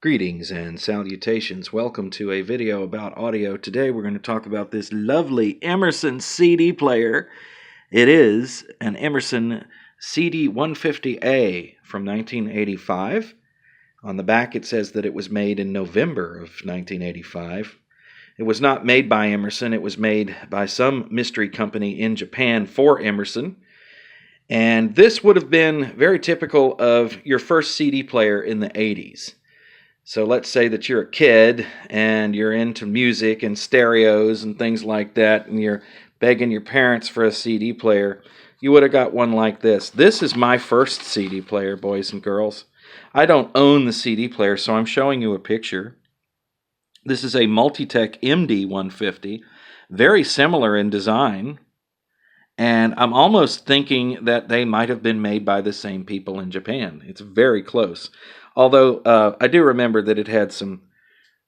Greetings and salutations. Welcome to a video about audio. Today we're going to talk about this lovely Emerson CD player. It is an Emerson CD-150A from 1985. On the back it says that it was made in November of 1985. It was not made by Emerson. It was made by some mystery company in Japan for Emerson. And this would have been very typical of your first CD player in the 80s. So let's say that you're a kid and you're into music and stereos and things like that, and you're begging your parents for a CD player. You would have got one like this. This is my first CD player, boys and girls. I don't own the CD player, so I'm showing you a picture. This is a Multitech MD150, very similar in design. And I'm almost thinking that they might have been made by the same people in Japan. It's very close. Although I do remember that it had some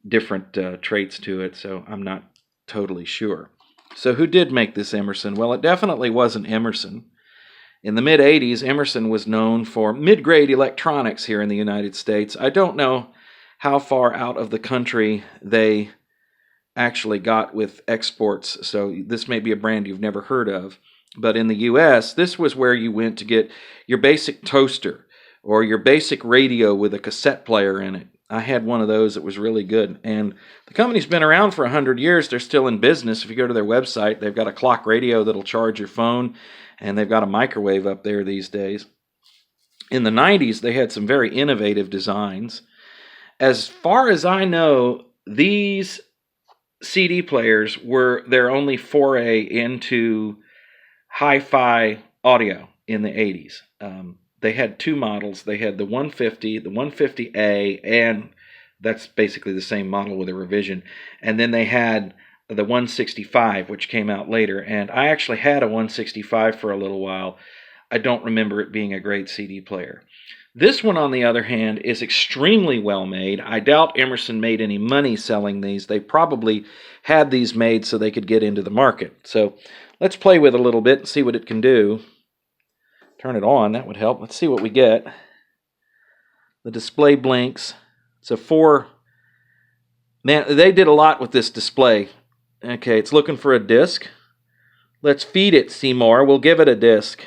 different traits to it, so I'm not totally sure. So who did make this Emerson? Well, it definitely wasn't Emerson. In the mid-'80s, Emerson was known for mid-grade electronics here in the United States. I don't know how far out of the country they actually got with exports, so this may be a brand you've never heard of. But in the U.S., this was where you went to get your basic toaster or your basic radio with a cassette player in it. I had one of those that was really good. And the company's been around for 100 years. They're still in business. If you go to their website, they've got a clock radio that'll charge your phone, and they've got a microwave up there these days. In the 90s, they had some very innovative designs. As far as I know, these CD players were their only foray into hi-fi audio in the 80s. They had two models. They had the 150, the 150A, and that's basically the same model with a revision. And then they had the 165, which came out later. And I actually had a 165 for a little while. I don't remember it being a great CD player. This one, on the other hand, is extremely well made. I doubt Emerson made any money selling these. They probably had these made so they could get into the market. So let's play with it a little bit and see what it can do. Turn it on, that would help. Let's see what we get. The display blinks. It's a 4. Man, they did a lot with this display. Okay, it's looking for a disc. Let's feed it, Seymour. We'll give it a disc.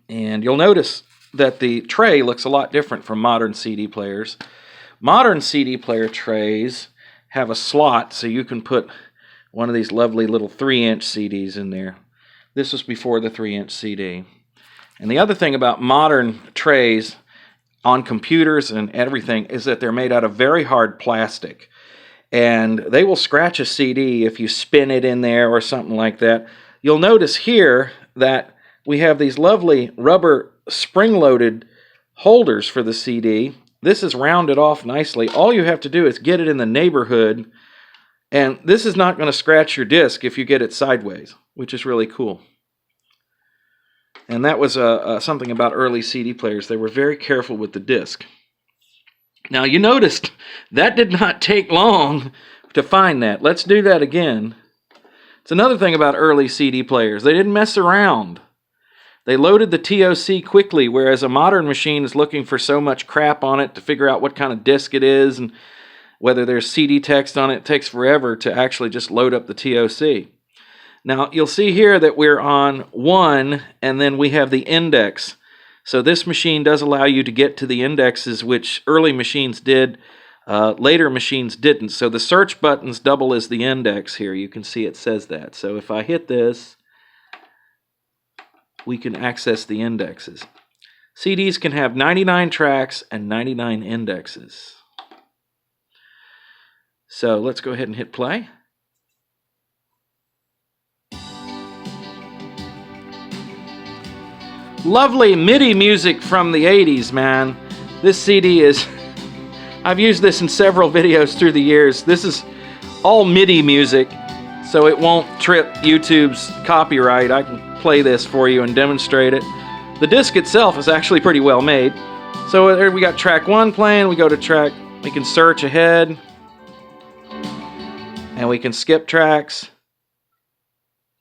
And you'll notice that the tray looks a lot different from modern CD players. Modern CD player trays have a slot so you can put one of these lovely little 3-inch CDs in there. This was before the 3-inch CD. And the other thing about modern trays on computers and everything is that they're made out of very hard plastic. And they will scratch a CD if you spin it in there or something like that. You'll notice here that we have these lovely rubber spring-loaded holders for the CD. This is rounded off nicely. All you have to do is get it in the neighborhood, and this is not going to scratch your disc if you get it sideways, which is really cool. And that was something about early CD players. They were very careful with the disc. Now, you noticed that did not take long to find that. Let's do that again. It's another thing about early CD players. They didn't mess around. They loaded the TOC quickly, whereas a modern machine is looking for so much crap on it to figure out what kind of disc it is and whether there's CD text on it. It takes forever to actually just load up the TOC. Now, you'll see here that we're on 1, and then we have the index. So this machine does allow you to get to the indexes, which early machines did. Later machines didn't. So the search buttons double as the index here. You can see it says that. So if I hit this, we can access the indexes. CDs can have 99 tracks and 99 indexes. So let's go ahead and hit play. Lovely MIDI music from the 80s, man. This CD is... I've used this in several videos through the years. This is all MIDI music, so it won't trip YouTube's copyright. I can play this for you and demonstrate it. The disc itself is actually pretty well made. So there we got track 1 playing. We go to track... We can search ahead. And we can skip tracks.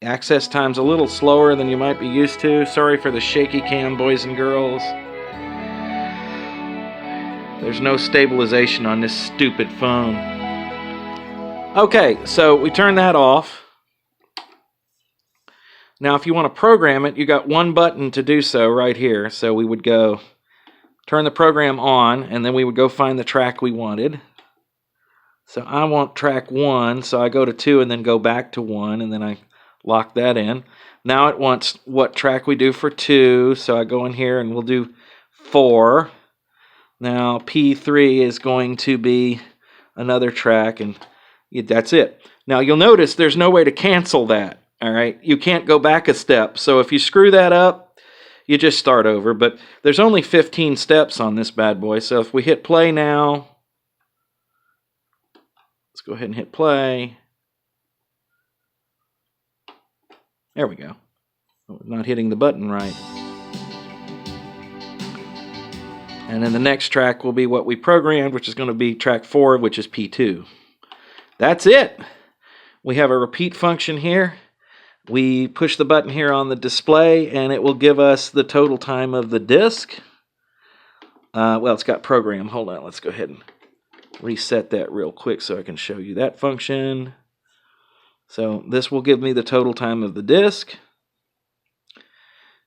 Access time's a little slower than you might be used to. Sorry for the shaky cam, boys and girls. There's no stabilization on this stupid phone. Okay, so we turn that off. Now, if you want to program it, you got one button to do so right here. So we would go turn the program on, and then we would go find the track we wanted. So I want track 1, so I go to 2 and then go back to 1, and then I lock that in. Now it wants what track we do for 2, so I go in here and we'll do 4. Now P3 is going to be another track, and that's it. Now you'll notice there's no way to cancel that, all right? You can't go back a step, so if you screw that up, you just start over, but there's only 15 steps on this bad boy, so if we hit play now, let's go ahead and hit play. There we go. Oh, not hitting the button right. And then the next track will be what we programmed, which is going to be track 4, which is P2. That's it. We have a repeat function here. We push the button here on the display, and it will give us the total time of the disc. Well, it's got program. Hold on. Let's go ahead and reset that real quick so I can show you that function. So this will give me the total time of the disc.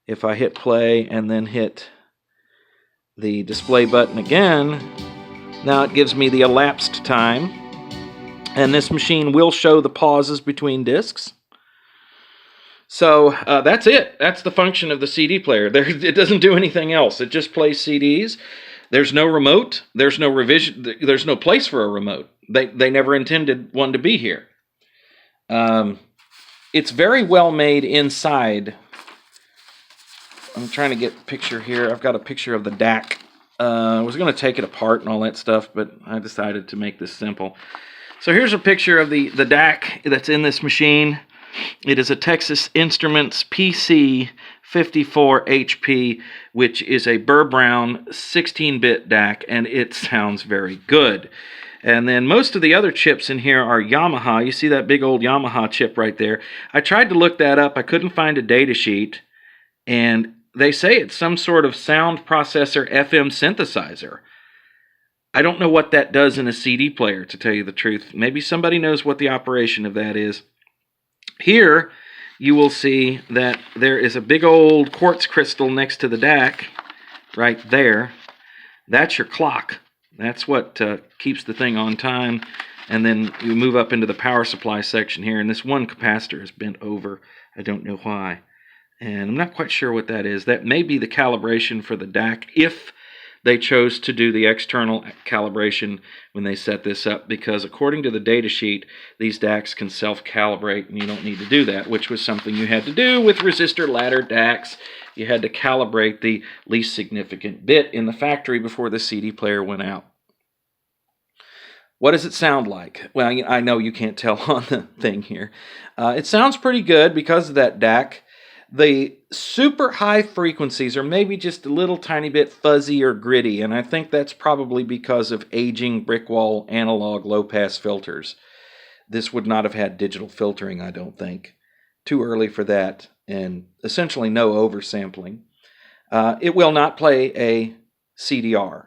If I hit play and then hit the display button again, now it gives me the elapsed time. And this machine will show the pauses between discs. So that's it. That's the function of the CD player. It doesn't do anything else. It just plays CDs. There's no remote. There's no revision. There's no place for a remote. They never intended one to be here. It's very well made inside. I'm trying to get a picture here. I've got a picture of the DAC. I was going to take it apart and all that stuff, but I decided to make this simple. So here's a picture of the DAC that's in this machine. It is a Texas Instruments PC54HP, which is a Burr-Brown 16-bit DAC, and it sounds very good. And then most of the other chips in here are Yamaha. You see that big old Yamaha chip right there. I tried to look that up. I couldn't find a data sheet, and they say it's some sort of sound processor FM synthesizer. I don't know what that does in a CD player, to tell you the truth. Maybe somebody knows what the operation of that is. Here, you will see that there is a big old quartz crystal next to the DAC, right there. That's your clock. That's what keeps the thing on time. And then you move up into the power supply section here, and this one capacitor is bent over. I don't know why. And I'm not quite sure what that is. That may be the calibration for the DAC, if they chose to do the external calibration when they set this up, because according to the data sheet, these DACs can self-calibrate, and you don't need to do that, which was something you had to do with resistor ladder DACs. You had to calibrate the least significant bit in the factory before the CD player went out. What does it sound like? Well, I know you can't tell on the thing here. It sounds pretty good because of that DAC. The super high frequencies are maybe just a little tiny bit fuzzy or gritty, and I think that's probably because of aging brick wall analog low-pass filters. This would not have had digital filtering, I don't think. Too early for that, and essentially no oversampling. It will not play a CDR,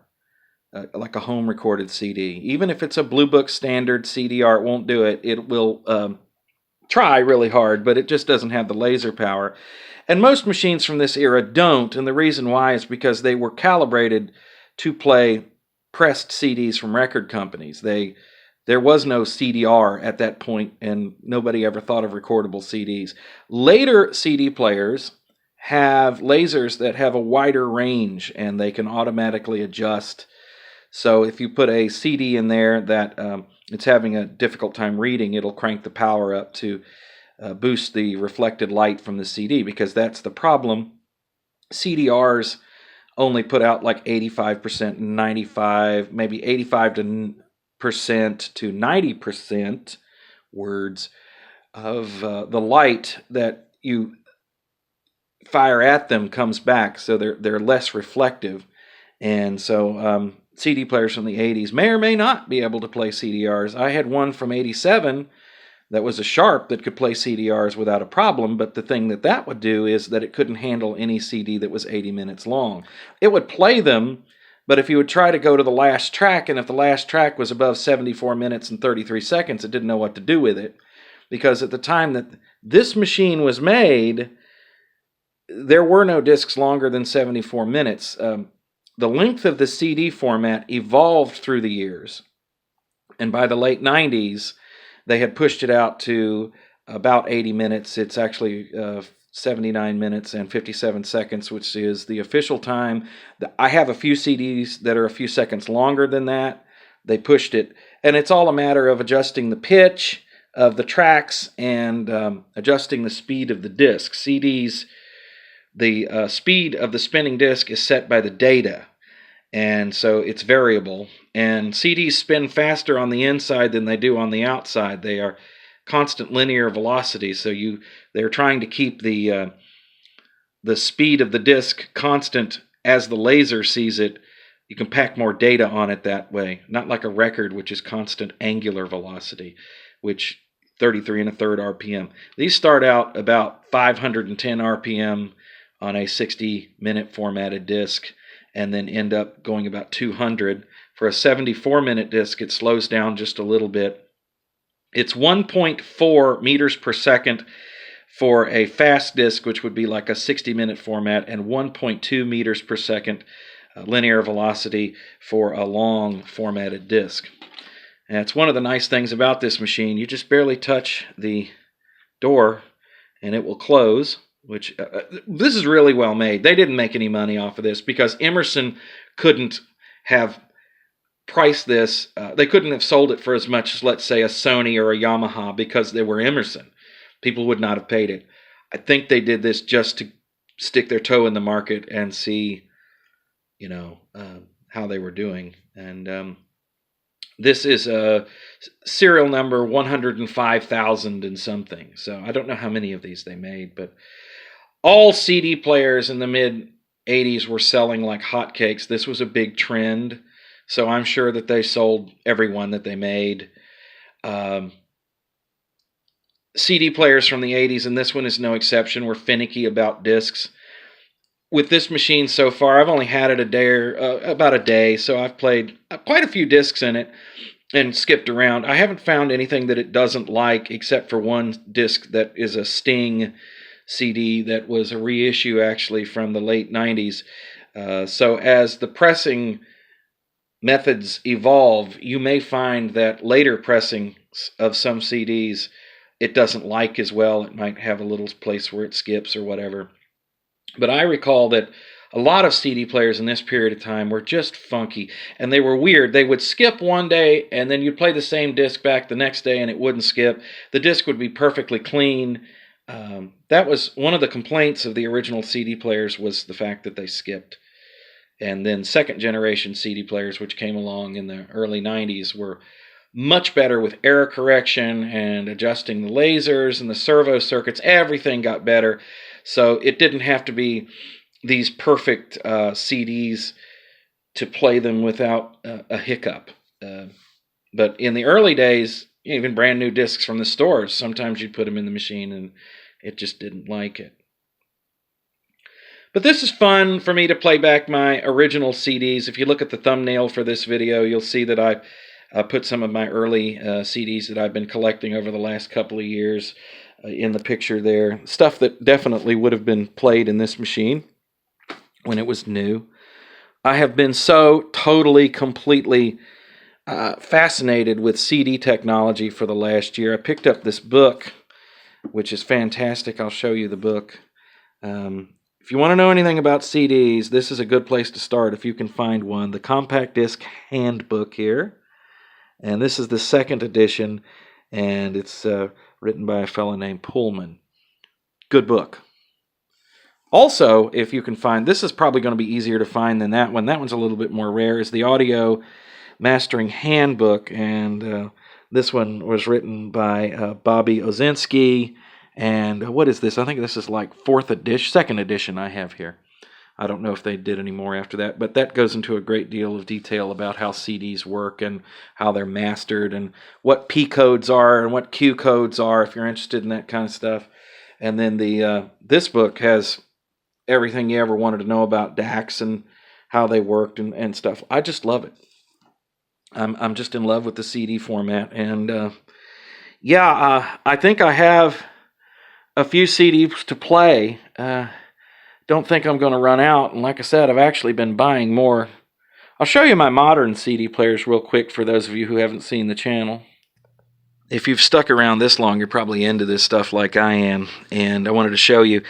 like a home-recorded CD. Even if it's a Blue Book standard CDR, it won't do it. It will try really hard, but it just doesn't have the laser power. And most machines from this era don't, and the reason why is because they were calibrated to play pressed CDs from record companies. There was no CDR at that point, and nobody ever thought of recordable CDs. Later CD players have lasers that have a wider range, and they can automatically adjust. So if you put a CD in there that it's having a difficult time reading, it'll crank the power up to boost the reflected light from the CD, because that's the problem. CDRs only put out like 85%, 95%, maybe 85% to 90% words of the light that you fire at them comes back, so they're less reflective. And so CD players from the 80s may or may not be able to play CDRs. I had one from 87 that was a Sharp that could play CDRs without a problem, but the thing that would do is that it couldn't handle any CD that was 80 minutes long. It would play them, But if you would try to go to the last track, and if the last track was above 74 minutes and 33 seconds, it didn't know what to do with it. Because at the time that this machine was made, there were no discs longer than 74 minutes. The length of the CD format evolved through the years. And by the late 90s, they had pushed it out to about 80 minutes. It's actually 79 minutes and 57 seconds, which is the official time. I have a few CDs that are a few seconds longer than that. They pushed it. And it's all a matter of adjusting the pitch of the tracks and adjusting the speed of the disc. CDs, the speed of the spinning disc is set by the data. And so it's variable. And CDs spin faster on the inside than they do on the outside. They are constant linear velocity. So they're trying to keep the speed of the disc constant as the laser sees it. You can pack more data on it that way. Not like a record, which is constant angular velocity, which 33 1/3 RPM. These start out about 510 RPM on a 60-minute formatted disc, and then end up going about 200. For a 74-minute disc, it slows down just a little bit. It's 1.4 meters per second for a fast disc, which would be like a 60-minute format, and 1.2 meters per second linear velocity for a long formatted disc. And it's one of the nice things about this machine. You just barely touch the door and it will close, which this is really well made. They didn't make any money off of this because Emerson couldn't have priced this. They couldn't have sold it for as much as, let's say, a Sony or a Yamaha because they were Emerson. People would not have paid it. I think they did this just to stick their toe in the market and see, how they were doing. And this is a serial number 105,000 and something. So I don't know how many of these they made, but all CD players in the mid-'80s were selling like hotcakes. This was a big trend, so I'm sure that they sold every one that they made. CD players from the 80s, and this one is no exception, were finicky about discs. With this machine so far, I've only had it about a day, so I've played quite a few discs in it and skipped around. I haven't found anything that it doesn't like, except for one disc that is a Sting CD that was a reissue actually from the late 90s. So as the pressing methods evolve, you may find that later pressings of some CDs it doesn't like as well. It might have a little place where it skips or whatever. But I recall that a lot of CD players in this period of time were just funky, and they were weird. They would skip one day, and then you'd play the same disc back the next day, and it wouldn't skip. The disc would be perfectly clean. That was one of the complaints of the original CD players, was the fact that they skipped. And then second generation CD players, which came along in the early 90s, were much better with error correction and adjusting the lasers and the servo circuits. Everything got better. So it didn't have to be these perfect CDs to play them without a hiccup. But in the early days, even brand new discs from the stores, sometimes you'd put them in the machine and it just didn't like it. But this is fun for me to play back my original CDs. If you look at the thumbnail for this video, you'll see that I put some of my early CDs that I've been collecting over the last couple of years in the picture there. Stuff that definitely would have been played in this machine when it was new. I have been so totally, completely fascinated with CD technology for the last year. I picked up this book, which is fantastic. I'll show you the book. If you want to know anything about CDs, this is a good place to start if you can find one. The Compact Disc Handbook here. And this is the second edition, and it's written by a fellow named Pullman. Good book. Also, if you can find, this is probably going to be easier to find than that one. That one's a little bit more rare, is the Audio Mastering Handbook. And this one was written by Bobby Ozinski. And what is this? I think this is like second edition I have here. I don't know if they did any more after that, but that goes into a great deal of detail about how CDs work and how they're mastered and what P codes are and what Q codes are, if you're interested in that kind of stuff. And then this book has everything you ever wanted to know about DACs and how they worked and stuff. I just love it. I'm just in love with the CD format, and yeah, I think I have a few CDs to play. Don't think I'm going to run out, and like I said, I've actually been buying more. I'll show you my modern CD players real quick for those of you who haven't seen the channel. If you've stuck around this long, you're probably into this stuff like I am, and I wanted to show you.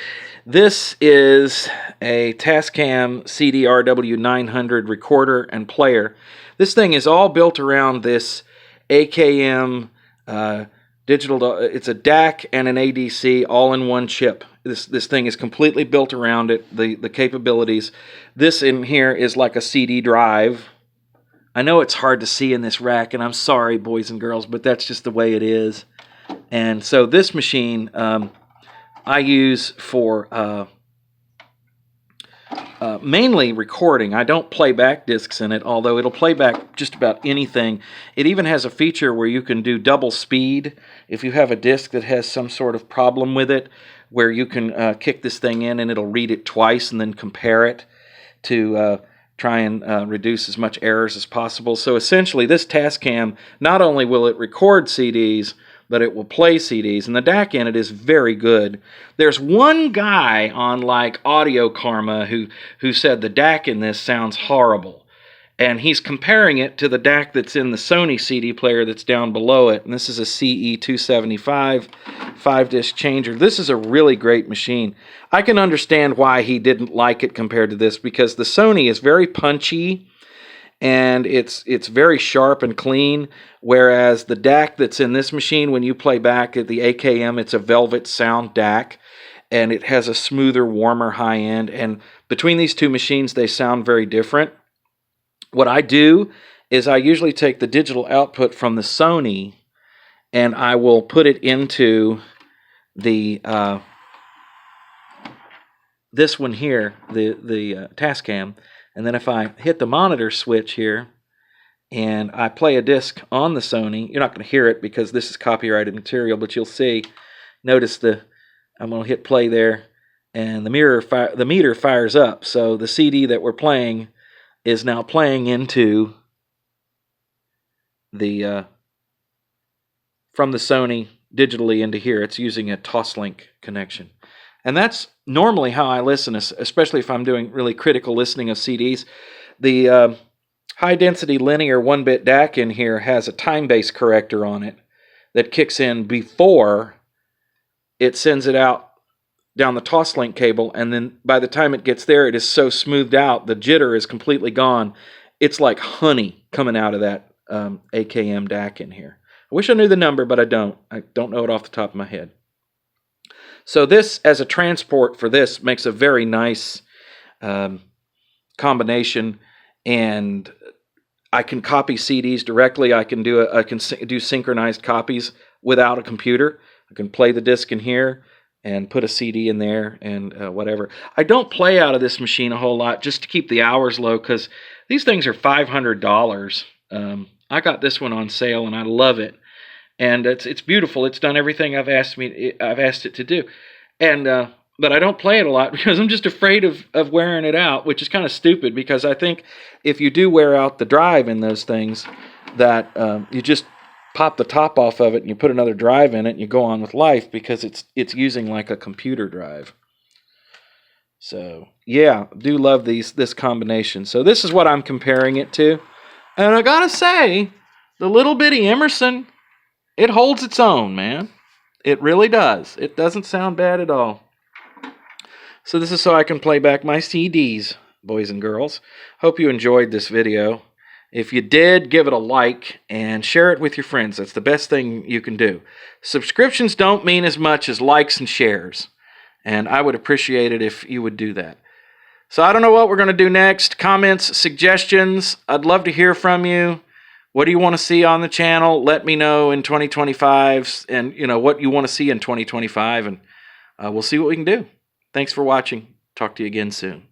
This is a Tascam CD-RW900 recorder and player. This thing is all built around this AKM digital. It's a DAC and an ADC all in one chip. This thing is completely built around it, the capabilities. This in here is like a CD drive. I know it's hard to see in this rack, and I'm sorry, boys and girls, but that's just the way it is. And so this machine I use for mainly recording. I don't play back discs in it, although it'll play back just about anything. It even has a feature where you can do double speed if you have a disc that has some sort of problem with it, where you can kick this thing in and it'll read it twice and then compare it to try and reduce as much errors as possible. So essentially this Tascam, not only will it record CDs, but it will play CDs, and the DAC in it is very good. There's one guy on like Audio Karma who said the DAC in this sounds horrible, and he's comparing it to the DAC that's in the Sony CD player that's down below it, and this is a CE275 5-disc changer. This is a really great machine. I can understand why he didn't like it compared to this, because the Sony is very punchy, and it's very sharp and clean, whereas the DAC that's in this machine, when you play back at the AKM, it's a velvet sound DAC, and it has a smoother, warmer high end, and between these two machines, they sound very different. What I do is I usually take the digital output from the Sony, and I will put it into the this one here, the Tascam. And then if I hit the monitor switch here and I play a disc on the Sony, you're not going to hear it because this is copyrighted material, but you'll see, notice I'm going to hit play there, and the meter fires up. So the CD that we're playing is now playing into the from the Sony digitally into here. It's using a Toslink connection. And that's normally how I listen, especially if I'm doing really critical listening of CDs. The high-density linear 1-bit DAC in here has a time-based corrector on it that kicks in before it sends it out down the Toslink cable, and then by the time it gets there, it is so smoothed out, the jitter is completely gone. It's like honey coming out of that AKM DAC in here. I wish I knew the number, but I don't. I don't know it off the top of my head. So this, as a transport for this, makes a very nice combination, and I can copy CDs directly. I can do synchronized copies without a computer. I can play the disc in here and put a CD in there and whatever. I don't play out of this machine a whole lot just to keep the hours low, because these things are $500. I got this one on sale and I love it. And it's beautiful. It's done everything I've asked it to do, and but I don't play it a lot because I'm just afraid of wearing it out, which is kind of stupid, because I think if you do wear out the drive in those things, that you just pop the top off of it and you put another drive in it and you go on with life, because it's using like a computer drive. So yeah, do love this combination. So this is what I'm comparing it to, and I gotta say, the little bitty Emerson, it holds its own, man. It really does. It doesn't sound bad at all. So this is so I can play back my CDs, boys and girls. Hope you enjoyed this video. If you did, give it a like and share it with your friends. That's the best thing you can do. Subscriptions don't mean as much as likes and shares, and I would appreciate it if you would do that. So I don't know what we're going to do next. Comments, suggestions, I'd love to hear from you. What do you want to see on the channel? Let me know in 2025, and what you want to see in 2025, and we'll see what we can do. Thanks for watching. Talk to you again soon.